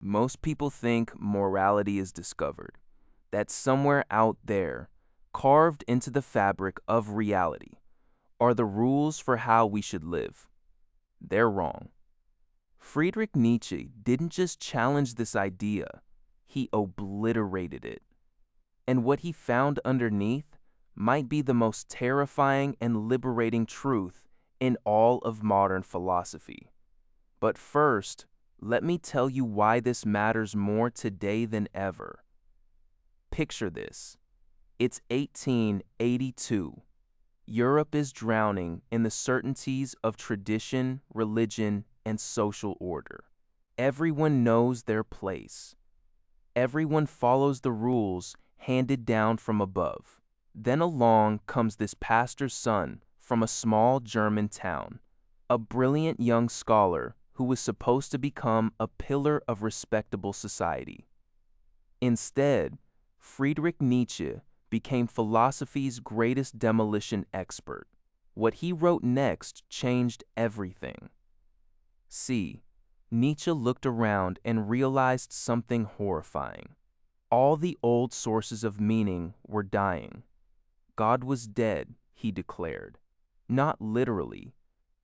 Most people think morality is discovered, that somewhere out there, carved into the fabric of reality, are the rules for how we should live. They're wrong. Friedrich Nietzsche didn't just challenge this idea, he obliterated it. And what he found underneath might be the most terrifying and liberating truth in all of modern philosophy. But first, let me tell you why this matters more today than ever. Picture this. It's 1882. Europe is drowning in the certainties of tradition, religion, and social order. Everyone knows their place. Everyone follows the rules handed down from above. Then along comes this pastor's son from a small German town, a brilliant young scholar who was supposed to become a pillar of respectable society. Instead, Friedrich Nietzsche became philosophy's greatest demolition expert. What he wrote next changed everything. See, Nietzsche looked around and realized something horrifying. All the old sources of meaning were dying. God was dead, he declared, not literally,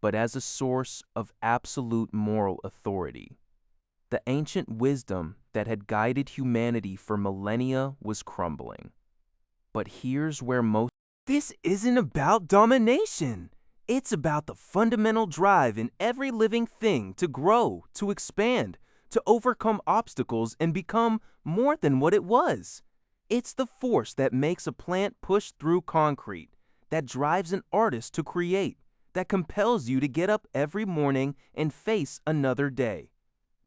but as a source of absolute moral authority. The ancient wisdom that had guided humanity for millennia was crumbling. But here's where this isn't about domination. It's about the fundamental drive in every living thing to grow, to expand, to overcome obstacles and become more than what it was. It's the force that makes a plant push through concrete, that drives an artist to create, that compels you to get up every morning and face another day.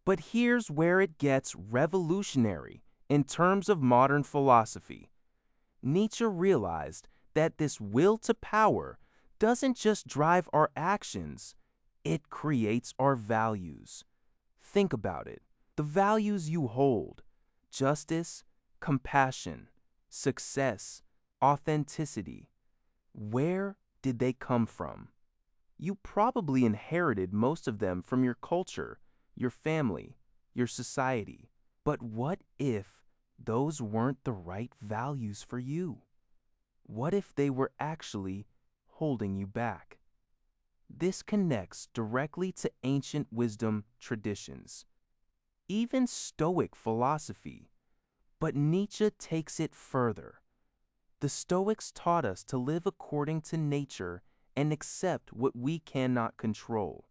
But here's where it gets revolutionary in terms of modern philosophy. Nietzsche realized that this will to power doesn't just drive our actions, it creates our values. Think about it. The values you hold: justice, compassion, success, authenticity. Where did they come from? You probably inherited most of them from your culture, your family, your society. But what if those weren't the right values for you? What if they were actually holding you back? This connects directly to ancient wisdom traditions, even Stoic philosophy. But Nietzsche takes it further. The Stoics taught us to live according to nature and accept what we cannot control.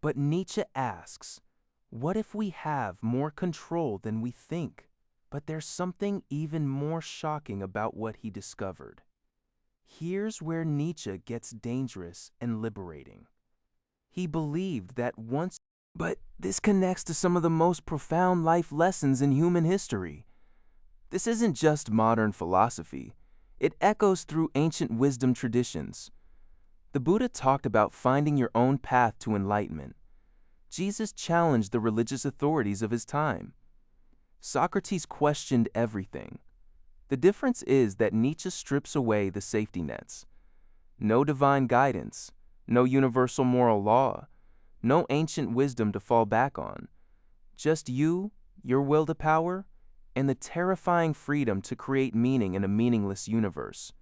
But Nietzsche asks, what if we have more control than we think? But there's something even more shocking about what he discovered. Here's where Nietzsche gets dangerous and liberating. He believed that but this connects to some of the most profound life lessons in human history. This isn't just modern philosophy. It echoes through ancient wisdom traditions. The Buddha talked about finding your own path to enlightenment. Jesus challenged the religious authorities of his time. Socrates questioned everything. The difference is that Nietzsche strips away the safety nets. No divine guidance, no universal moral law, no ancient wisdom to fall back on. Just you, your will to power, and the terrifying freedom to create meaning in a meaningless universe.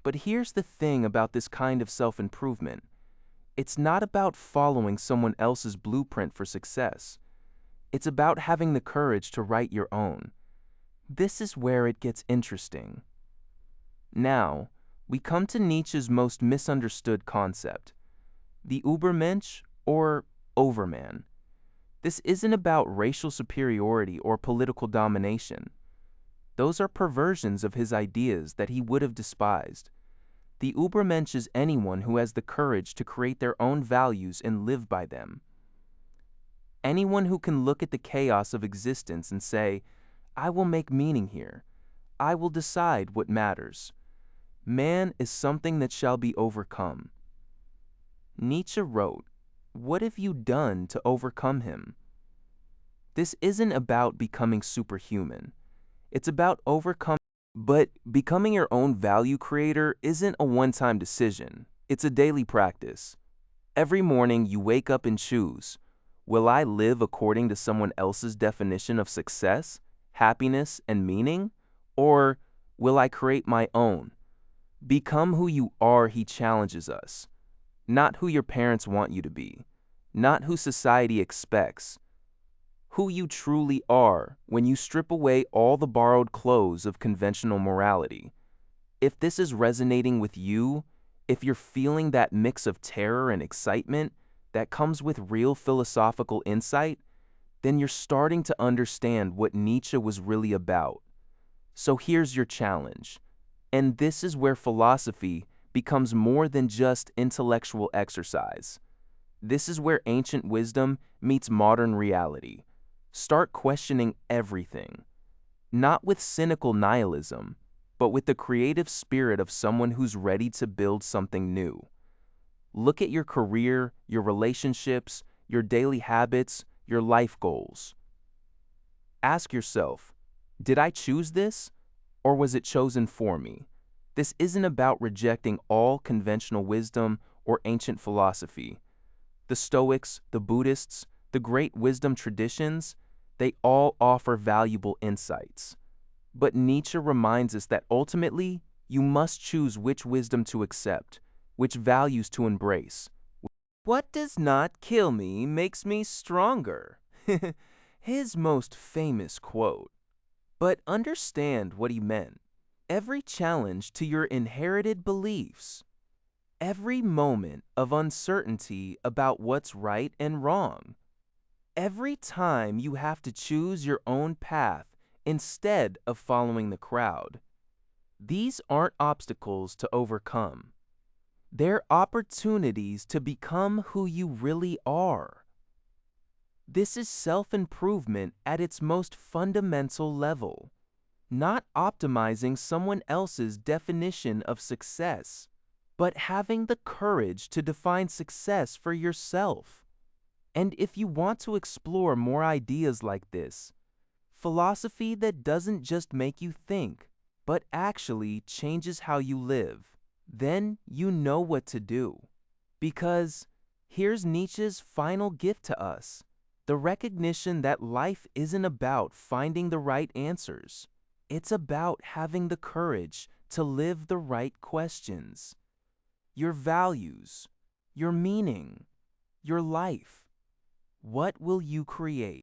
But here's the thing about this kind of self-improvement. It's not about following someone else's blueprint for success. It's about having the courage to write your own. This is where it gets interesting. Now, we come to Nietzsche's most misunderstood concept, the Übermensch or overman. This isn't about racial superiority or political domination. Those are perversions of his ideas that he would have despised. The Übermensch is anyone who has the courage to create their own values and live by them. Anyone who can look at the chaos of existence and say, I will make meaning here. I will decide what matters. Man is something that shall be overcome. Nietzsche wrote, what have you done to overcome him? This isn't about becoming superhuman. It's about overcoming. But becoming your own value creator isn't a one-time decision. It's a daily practice. Every morning you wake up and choose, Will I live according to someone else's definition of success, happiness, and meaning? Or will I create my own? Become who you are, he challenges us. Not who your parents want you to be. Not who society expects. Who you truly are when you strip away all the borrowed clothes of conventional morality. If this is resonating with you, if you're feeling that mix of terror and excitement that comes with real philosophical insight, then you're starting to understand what Nietzsche was really about. So here's your challenge. And this is where philosophy becomes more than just intellectual exercise. This is where ancient wisdom meets modern reality. Start questioning everything, not with cynical nihilism, but with the creative spirit of someone who's ready to build something new. Look at your career, your relationships, your daily habits, your life goals. Ask yourself, did I choose this, or was it chosen for me? This isn't about rejecting all conventional wisdom or ancient philosophy. The Stoics, the Buddhists, the great wisdom traditions, they all offer valuable insights. But Nietzsche reminds us that ultimately, you must choose which wisdom to accept, which values to embrace. What does not kill me makes me stronger. His most famous quote. But understand what he meant. Every challenge to your inherited beliefs, every moment of uncertainty about what's right and wrong, every time you have to choose your own path instead of following the crowd, these aren't obstacles to overcome. They're opportunities to become who you really are. This is self-improvement at its most fundamental level, not optimizing someone else's definition of success, but having the courage to define success for yourself. And if you want to explore more ideas like this, philosophy that doesn't just make you think, but actually changes how you live, then you know what to do. Because here's Nietzsche's final gift to us, the recognition that life isn't about finding the right answers. It's about having the courage to live the right questions. Your values, your meaning, your life. What will you create?